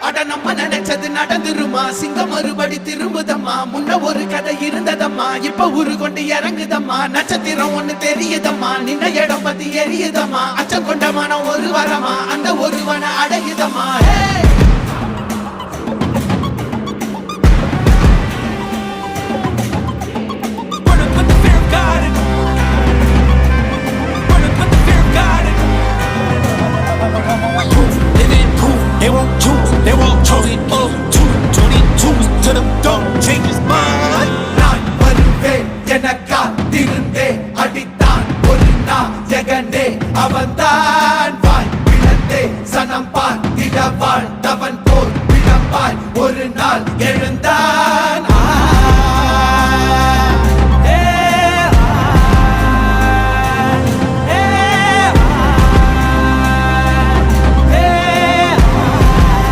அட நம்ம நினைச்சது நடந்துருமா சிங்கம் மறுபடி திரும்புதம்மா முன்ன ஒரு கதை இருந்ததம்மா இப்ப உரு கொண்டு இறங்குதம்மா நட்சத்திரம் ஒண்ணு தெரியுதம்மா நின்ன இடம் பத்தி எரியுதம்மா அச்சம் கொண்ட மனம் ஒரு வரமா அந்த ஒருவனை அடையுதம்மா They won't choose, they won't choose it up. 222 to the door, change his mind. நான் வருவேன் எனக்கா திருந்தே அடித்தான் ஒரு நாள் ஜெகனே அவன்தான் வாய் பிளந்தே சனம் பார்த்திட வாழ்ந்தவன் போல் விளம்பாய் ஒரு நாள் எழுந்தான்